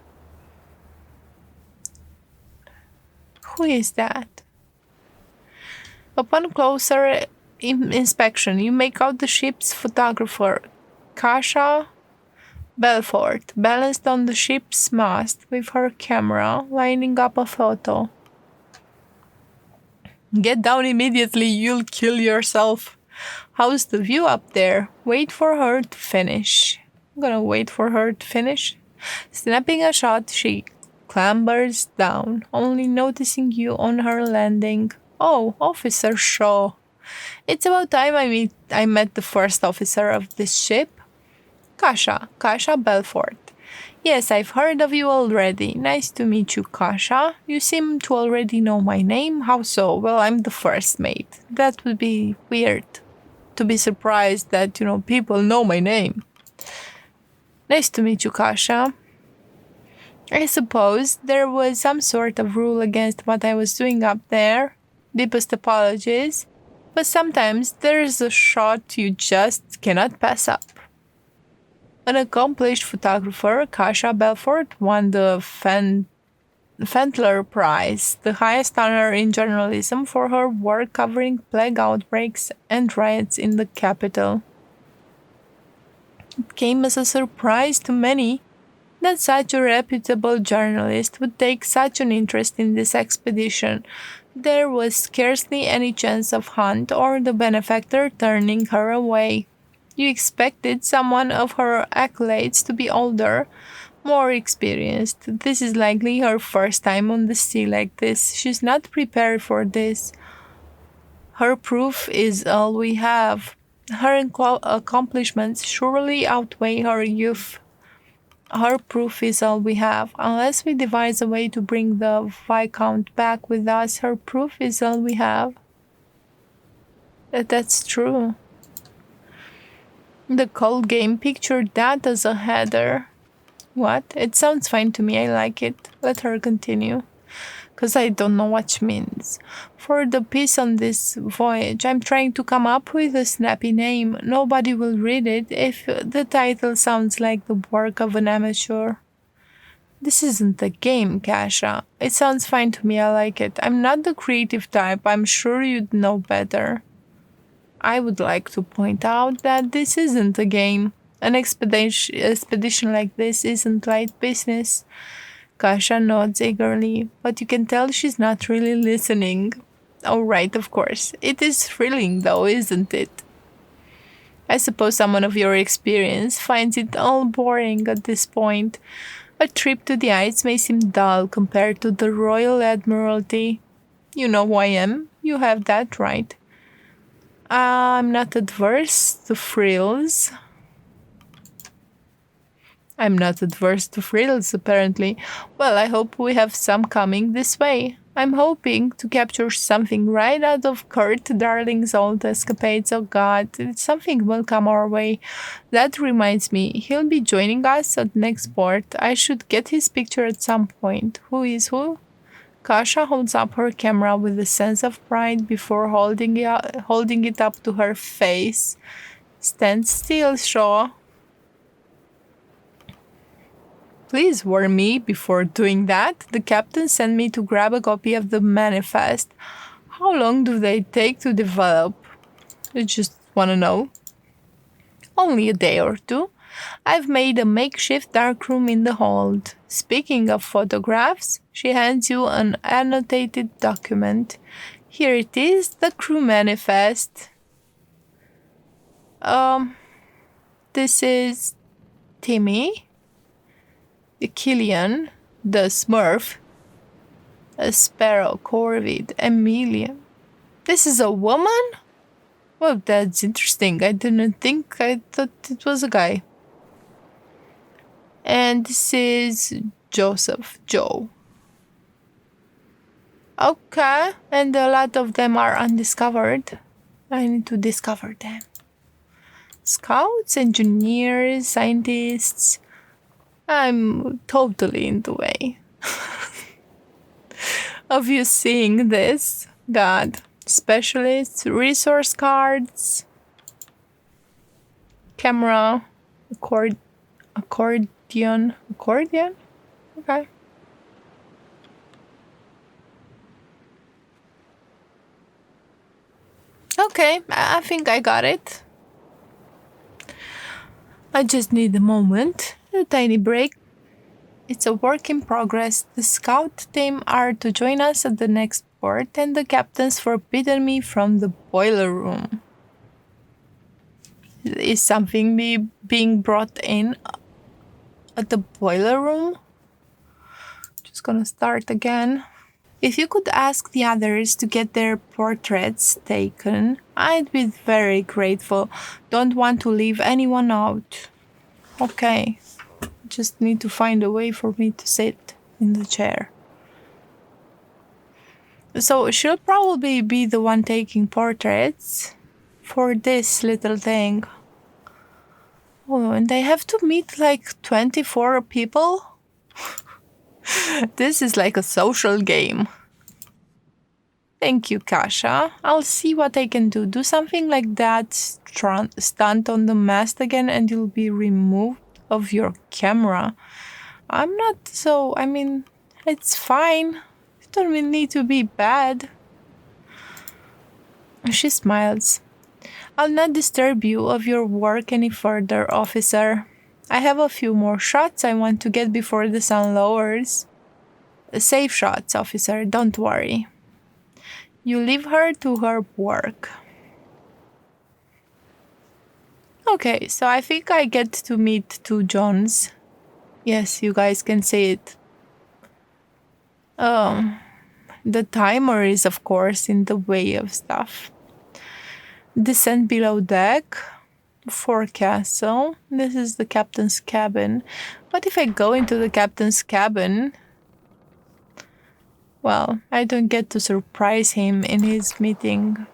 Speaker 1: Who is that? Upon closer inspection, you make out the ship's photographer, Kasha Belfort, balanced on the ship's mast with her camera, lining up a photo. Get down immediately, you'll kill yourself. How's the view up there? Wait for her to finish. I'm gonna wait for her to finish. Snapping a shot, she clambers down, only noticing you on her landing. Oh, Officer Shaw. It's about time I met the first officer of this ship. Kasha Belfort. Yes, I've heard of you already. Nice to meet you, Kasha. You seem to already know my name. How so? Well, I'm the first mate. That would be weird to be surprised that, people know my name. Nice to meet you, Kasha. I suppose there was some sort of rule against what I was doing up there. Deepest apologies. But sometimes there's a shot you just cannot pass up. An accomplished photographer, Kasha Belfort won the Fentler Prize, the highest honor in journalism, for her work covering plague outbreaks and riots in the capital. It came as a surprise to many that such a reputable journalist would take such an interest in this expedition. There was scarcely any chance of Hunt or the benefactor turning her away. You expected someone of her accolades to be older, more experienced. This is likely her first time on the sea like this. She's not prepared for this. Her proof is all we have. Her accomplishments surely outweigh her youth. Her proof is all we have. Unless we devise a way to bring the Viscount back with us, her proof is all we have. That's true. The cold game pictured that as a header. What? It sounds fine to me. I like it. Let her continue. Because I don't know what she means. For the piece on this voyage, I'm trying to come up with a snappy name. Nobody will read it if the title sounds like the work of an amateur. This isn't a game, Kasha. It sounds fine to me. I like it. I'm not the creative type. I'm sure you'd know better. I would like to point out that this isn't a game. An expedition like this isn't light business. Kasha nods eagerly, but you can tell she's not really listening. Oh, right, of course. It is thrilling, though, isn't it? I suppose someone of your experience finds it all boring at this point. A trip to the ice may seem dull compared to the Royal Admiralty. You know who I am. You have that right. I'm not adverse to frills. I'm not adverse to frills, apparently. Well, I hope we have some coming this way. I'm hoping to capture something right out of Kurt Darling's old escapades. Oh God, something will come our way. That reminds me, he'll be joining us at next port. I should get his picture at some point. Who is who? Kasha holds up her camera with a sense of pride before holding it up to her face. Stand still, Shaw. Please warn me before doing that. The captain sent me to grab a copy of the manifest. How long do they take to develop? I just want to know. Only a day or two. I've made a makeshift darkroom in the hold. Speaking of photographs, she hands you an annotated document. Here it is, the crew manifest. This is Timmy, Killian, the Smurf, a Sparrow, Corvid, Amelia. This is a woman? Well, that's interesting. I thought it was a guy. And this is Joseph, Joe. Okay, and a lot of them are undiscovered. I need to discover them. Scouts, engineers, scientists. I'm totally in the way of you seeing this. God. Specialists, resource cards, camera, accordion. Okay. Okay, I think I got it. I just need a moment, a tiny break. It's a work in progress. The scout team are to join us at the next port, and the captain's forbidden me from the boiler room. Is something being brought in at the boiler room? Just gonna start again. If you could ask the others to get their portraits taken, I'd be very grateful. Don't want to leave anyone out. Okay. Just need to find a way for me to sit in the chair. So she'll probably be the one taking portraits for this little thing. Oh, and they have to meet like 24 people? This is like a social game. Thank you, Kasha. I'll see what I can do. Do something like that stunt on the mast again and you'll be removed of your camera. I'm not so... I mean, it's fine. You don't really need to be bad. She smiles. I'll not disturb you of your work any further, officer. I have a few more shots I want to get before the sun lowers. Safe shots, officer, don't worry. You leave her to her work. Okay, so I think I get to meet two Johns. Yes, you guys can see it. The timer is, of course, in the way of stuff. Descent below deck. Forecastle. This is the captain's cabin. But if I go into the captain's cabin, well, I don't get to surprise him in his meeting.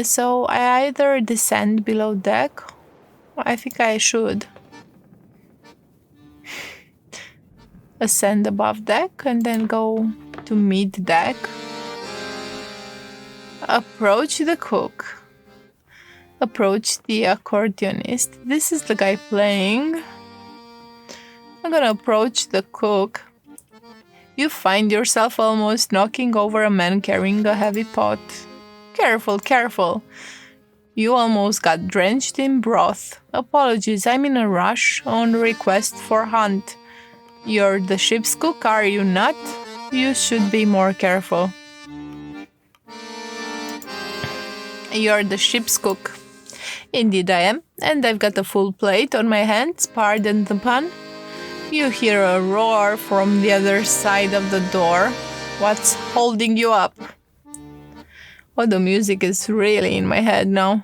Speaker 1: So I either descend below deck, I think I should ascend above deck and then go to mid deck. Approach the cook. Approach the accordionist. This is the guy playing. I'm gonna approach the cook. You find yourself almost knocking over a man carrying a heavy pot. Careful, careful. You almost got drenched in broth. Apologies, I'm in a rush on request for Hunt. You're the ship's cook, are you not? You should be more careful. You're the ship's cook. Indeed I am, and I've got a full plate on my hands, pardon the pun. You hear a roar from the other side of the door. What's holding you up? Oh, the music is really in my head now.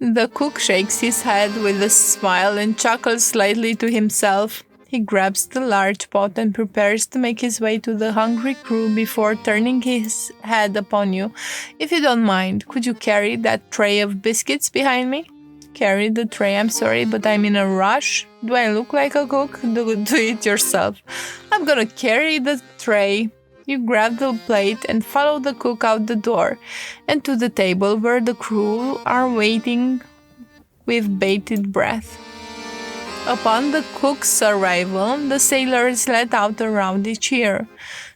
Speaker 1: The cook shakes his head with a smile and chuckles slightly to himself. He grabs the large pot and prepares to make his way to the hungry crew before turning his head upon you. If you don't mind, could you carry that tray of biscuits behind me? Carry the tray, I'm sorry, but I'm in a rush. Do I look like a cook? Do it yourself. I'm gonna carry the tray. You grab the plate and follow the cook out the door and to the table where the crew are waiting with bated breath. Upon the cook's arrival, the sailors let out a rowdy cheer,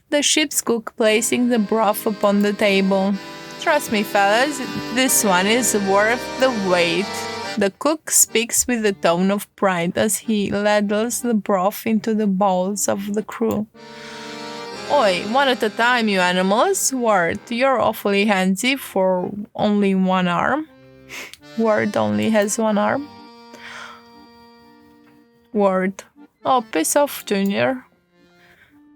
Speaker 1: the ship's cook placing the broth upon the table. Trust me, fellas, this one is worth the wait. The cook speaks with a tone of pride as he ladles the broth into the bowls of the crew. Oi, one at a time, you animals. Ward, you're awfully handsy for only one arm. Ward only has one arm. Ward. Oh, piss off, Junior.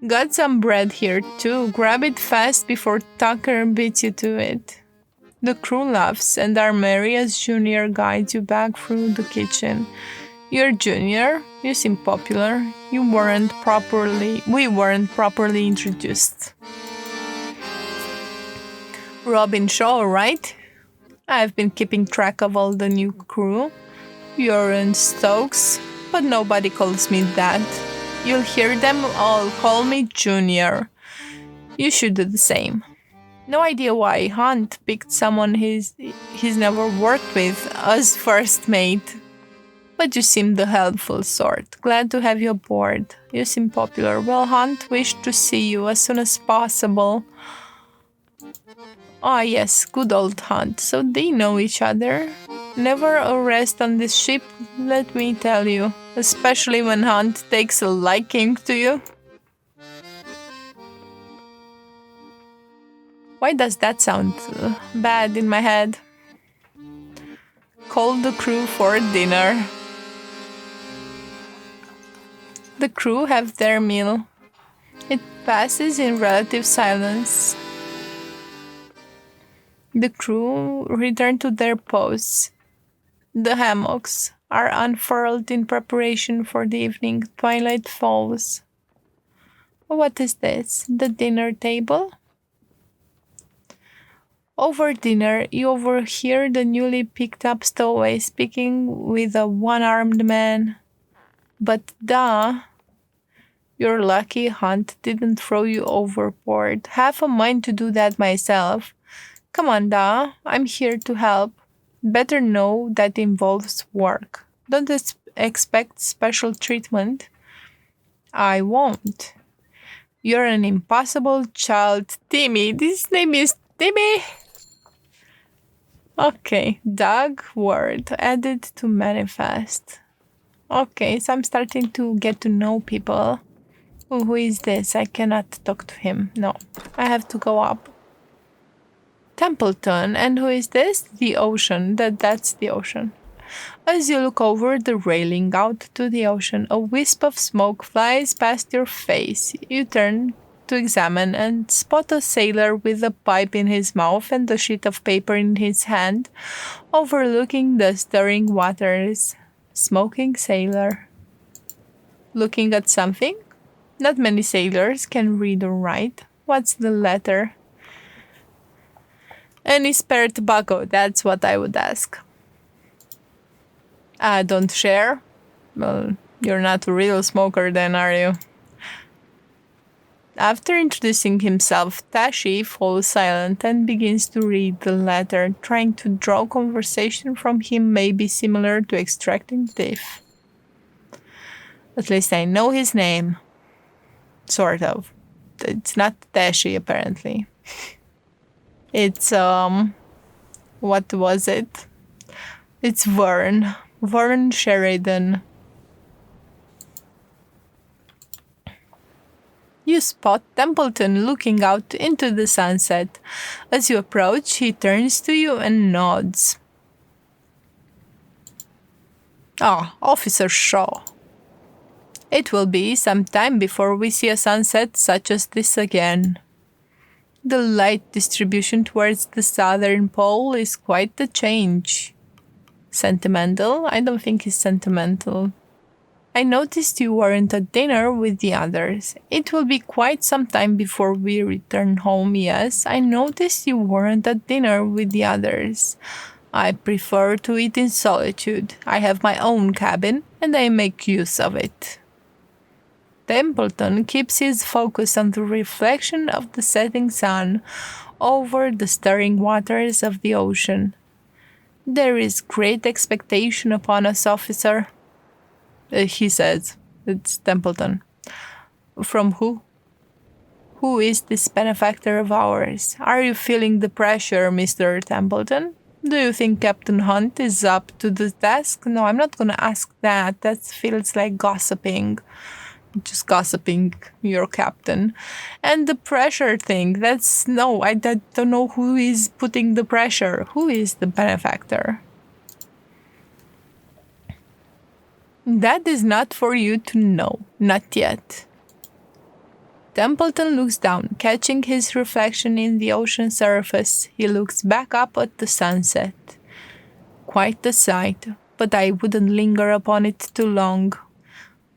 Speaker 1: Got some bread here, too. Grab it fast before Tucker beats you to it. The crew laughs and are merry as Junior guides you back through the kitchen. You're Junior. You seem popular. We weren't properly introduced. Robin Shaw, right? I've been keeping track of all the new crew. You're in Stokes, but nobody calls me that. You'll hear them all call me Junior. You should do the same. No idea why Hunt picked someone he's never worked with as first mate. But you seem the helpful sort. Glad to have you aboard. You seem popular. Well, Hunt wished to see you as soon as possible. Ah, yes, good old Hunt. So they know each other. Never a rest on this ship, let me tell you. Especially when Hunt takes a liking to you. Why does that sound bad in my head? Call the crew for dinner. The crew have their meal. It passes in relative silence. The crew return to their posts. The hammocks are unfurled in preparation for the evening. Twilight falls. What is this? The dinner table? Over dinner, you overhear the newly picked up stowaway speaking with a one-armed man. But you're lucky Hunt didn't throw you overboard. Have a mind to do that myself. Come on, Da, I'm here to help. Better know that involves work. Don't expect special treatment. I won't. You're an impossible child. Timmy. His name is Timmy. Okay, Doug word added to manifest. Okay, so I'm starting to get to know people. Oh, who is this? I cannot talk to him. No, I have to go up. Templeton. And who is this? The ocean. That's the ocean. As you look over the railing out to the ocean, a wisp of smoke flies past your face. You turn to examine and spot a sailor with a pipe in his mouth and a sheet of paper in his hand, overlooking the stirring waters. Smoking sailor. Looking at something? Not many sailors can read or write. What's the letter? Any spare tobacco? That's what I would ask. Don't share? Well, you're not a real smoker then, are you? After introducing himself, Tashi falls silent and begins to read the letter. Trying to draw conversation from him may be similar to extracting teeth. At least I know his name. Sort of. It's not Tashi, apparently. It's, what was it? It's Vern. Vern Sheridan. You spot Templeton looking out into the sunset. As you approach, he turns to you and nods. Officer Shaw. It will be some time before we see a sunset such as this again. The light distribution towards the southern pole is quite the change. Sentimental? I don't think he's sentimental. I noticed you weren't at dinner with the others. It will be quite some time before we return home, yes. I noticed you weren't at dinner with the others. I prefer to eat in solitude. I have my own cabin, and I make use of it. Templeton keeps his focus on the reflection of the setting sun over the stirring waters of the ocean. There is great expectation upon us, officer. He says. It's Templeton. From who? Who is this benefactor of ours? Are you feeling the pressure, Mr. Templeton? Do you think Captain Hunt is up to the task? No, I'm not going to ask that. That feels like gossiping. Just gossiping your captain. And the pressure thing, I don't know who is putting the pressure. Who is the benefactor? That is not for you to know. Not yet. Templeton looks down, catching his reflection in the ocean surface. He looks back up at the sunset. Quite the sight, but I wouldn't linger upon it too long.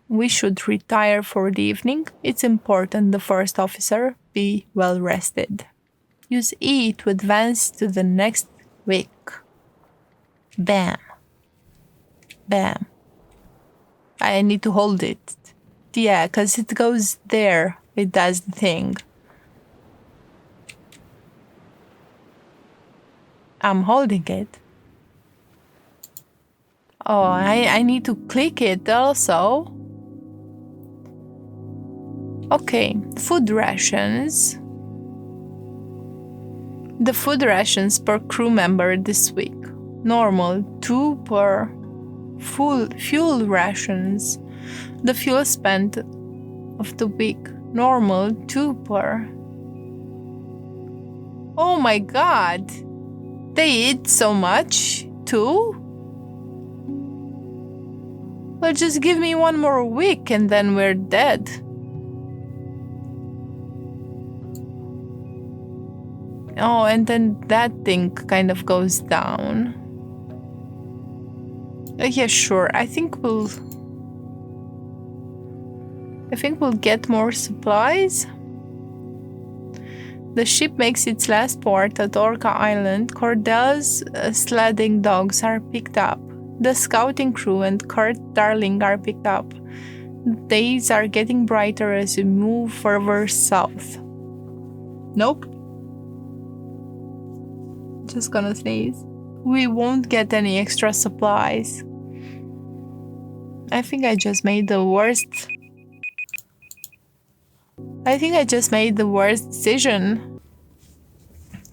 Speaker 1: We should retire for the evening. It's important the first officer be well rested. Use E to advance to the next week. Bam. Bam. I need to hold it. Yeah, because it goes there. It does the thing. I'm holding it. Oh, I need to click it also. Okay, food rations. The food rations per crew member this week. Normal, 2 per. Fuel rations. The fuel spent of the week. Normal, 2 per. Oh my god! They eat so much, too? Well, just give me one more week and then we're dead. Oh, and then that thing kind of goes down. Yeah, sure. I think we'll get more supplies. The ship makes its last port at Orca Island. Cordella's sledding dogs are picked up. The scouting crew and Kurt Darling are picked up. The days are getting brighter as we move further south. Nope. Just gonna sneeze. We won't get any extra supplies. I think I just made the worst decision.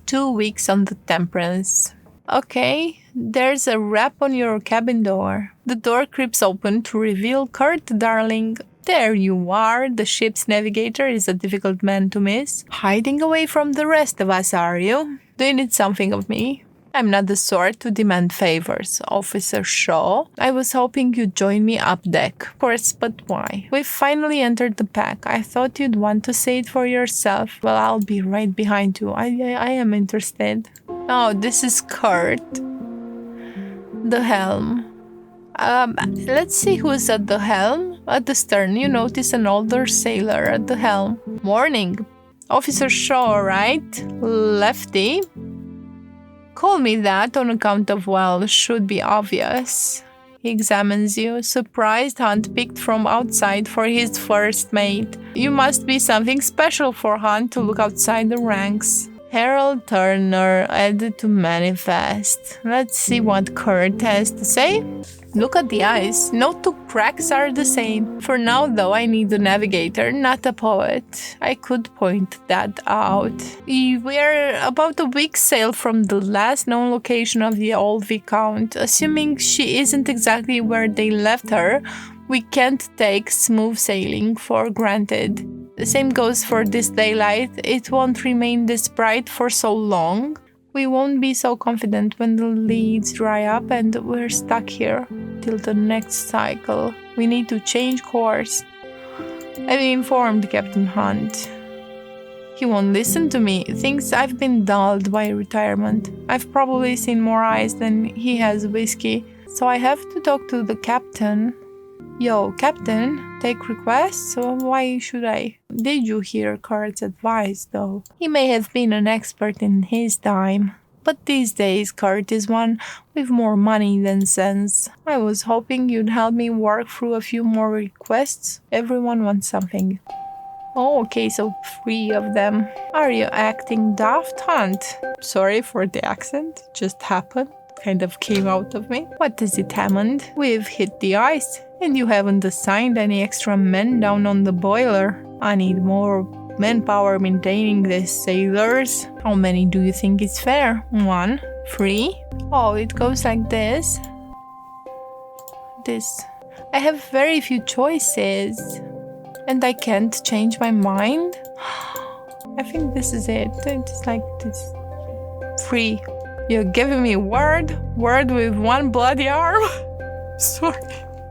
Speaker 1: 2 weeks on the Temperance. Okay, there's a rap on your cabin door. The door creeps open to reveal Kurt Darling. There you are. The ship's navigator is a difficult man to miss. Hiding away from the rest of us, are you? Do you need something of me? I'm not the sort to demand favors, Officer Shaw. I was hoping you'd join me up deck. Of course, but why? We've finally entered the pack. I thought you'd want to say it for yourself. Well, I'll be right behind you. I am interested. Oh, this is Kurt. The helm. Let's see who's at the helm. At the stern, you notice an older sailor at the helm. Morning. Officer Shaw, right? Lefty. Call me that on account of, well, should be obvious. He examines you, surprised, handpicked from outside for his first mate. You must be something special for Hunt to look outside the ranks. Harold Turner added to manifest. Let's see what Kurt has to say. Look at the eyes. No two cracks are the same. For now, though, I need a navigator, not a poet. I could point that out. We're about a week's sail from the last known location of the old Viscount. Assuming she isn't exactly where they left her, we can't take smooth sailing for granted. The same goes for this daylight. It won't remain this bright for so long. We won't be so confident when the leads dry up and we're stuck here till the next cycle. We need to change course. I've informed Captain Hunt. He won't listen to me. Thinks I've been dulled by retirement. I've probably seen more eyes than he has whiskey, so I have to talk to the captain. Yo, Captain, take requests? So why should I? Did you hear Kurt's advice, though? He may have been an expert in his time, but these days Kurt is one with more money than sense. I was hoping you'd help me work through a few more requests. Everyone wants something. Oh, okay, so 3 of them. Are you acting daft, Hunt? Sorry for the accent, just happened. Kind of came out of me. What is it, Hammond? We've hit the ice, and you haven't assigned any extra men down on the boiler. I need more manpower maintaining this, sailors. How many do you think is fair? 1? 3? Oh, it goes like this. I have very few choices, and I can't change my mind. I think this is it. It's like this. 3. You're giving me word with one bloody arm? Sorry.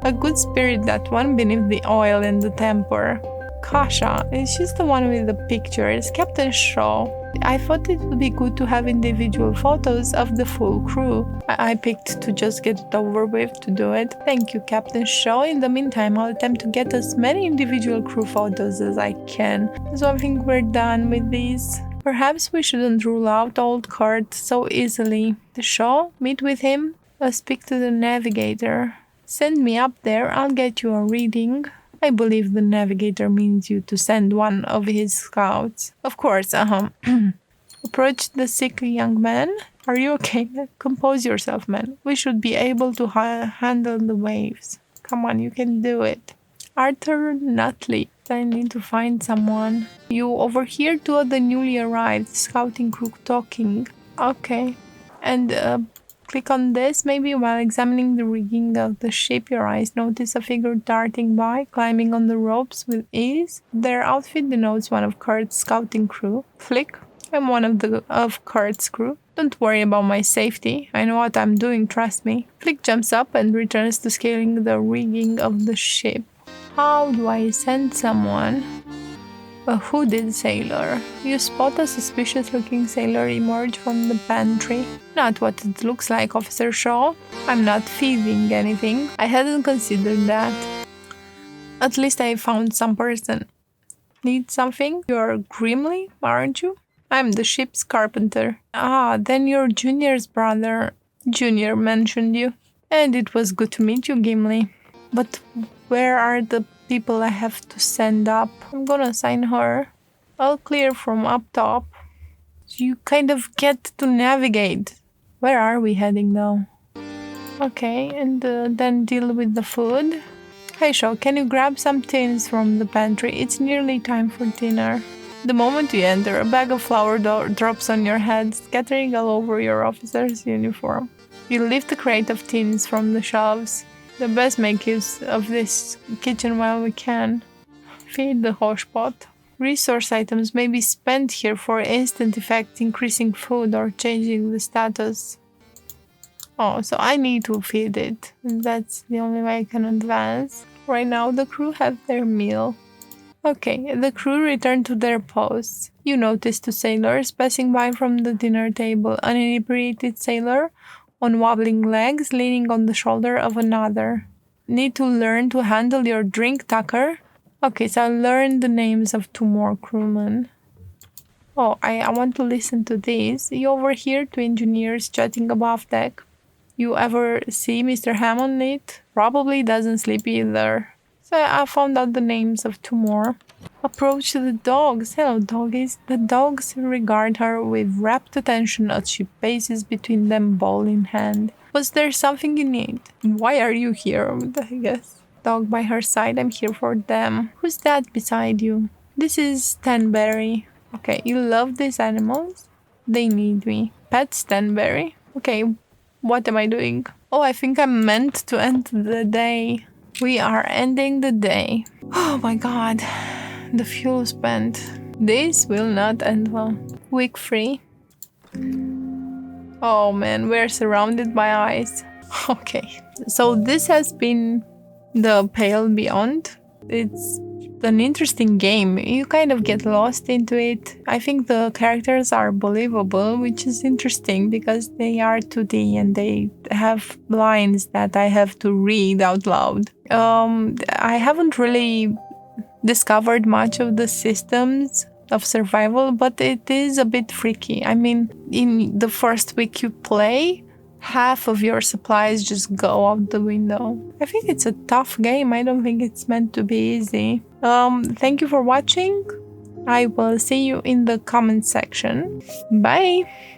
Speaker 1: A good spirit, that one beneath the oil and the temper. Kasha, she's the one with the pictures. Captain Shaw. I thought it would be good to have individual photos of the full crew. I picked to just get it over with to do it. Thank you, Captain Shaw. In the meantime, I'll attempt to get as many individual crew photos as I can. So I think we're done with these. Perhaps we shouldn't rule out old Kurt so easily. The Shaw, meet with him. I'll speak to the navigator. Send me up there, I'll get you a reading. I believe the navigator means you to send one of his scouts. Of course, Approach the sickly young man. Are you okay? Compose yourself, man. We should be able to handle the waves. Come on, you can do it. Arthur Nutley. I need to find someone. You overhear 2 of the newly arrived scouting crew talking. Okay. And click on this. Maybe while examining the rigging of the ship, your eyes notice a figure darting by, climbing on the ropes with ease. Their outfit denotes one of Kurt's scouting crew. Flick. I'm one of Kurt's crew. Don't worry about my safety. I know what I'm doing, trust me. Flick jumps up and returns to scaling the rigging of the ship. How do I send someone? A hooded sailor. You spot a suspicious-looking sailor emerge from the pantry. Not what it looks like, Officer Shaw. I'm not thieving anything. I hadn't considered that. At least I found some person. Need something? You're Grimley, aren't you? I'm the ship's carpenter. Ah, then you're Junior's brother. Junior mentioned you. And it was good to meet you, Gimli. But where are the people I have to send up? I'm gonna assign her. All clear from up top. You kind of get to navigate. Where are we heading now? Okay, and then deal with the food. Hey Shaw, can you grab some tins from the pantry? It's nearly time for dinner. The moment you enter, a bag of flour drops on your head, scattering all over your officer's uniform. You lift a crate of tins from the shelves. The best make use of this kitchen while we can. Feed the hoshpot. Resource items may be spent here for instant effect, increasing food or changing the status. Oh, so I need to feed it. That's the only way I can advance. Right now, the crew have their meal. Okay, the crew return to their posts. You notice two sailors passing by from the dinner table. An inebriated sailor on wobbling legs, leaning on the shoulder of another. Need to learn to handle your drink, Tucker? Okay, so I learned the names of two more crewmen. Oh, I want to listen to this. You overhear two engineers chatting above deck. You ever see Mr. Hammond knit? Probably doesn't sleep either. So I found out the names of two more. Approach the dogs. Hello, doggies. The dogs regard her with rapt attention as she paces between them, ball in hand. Was there something you need? Why are you here? I guess. Dog by her side. I'm here for them. Who's that beside you? This is Stanberry. Okay, you love these animals? They need me. Pet Stanberry. Okay, what am I doing? Oh, I think I'm meant to end the day. We are ending the day. Oh my god. The fuel spent. This will not end well. Week 3. Oh man, we're surrounded by ice. Okay. So this has been The Pale Beyond. It's an interesting game. You kind of get lost into it. I think the characters are believable, which is interesting because they are 2D and they have lines that I have to read out loud. I haven't really discovered much of the systems of survival, but it is a bit freaky. I mean, in the first week you play, half of your supplies just go out the window. I think it's a tough game. I don't think it's meant to be easy. Thank you for watching. I will see you in the comment section. Bye!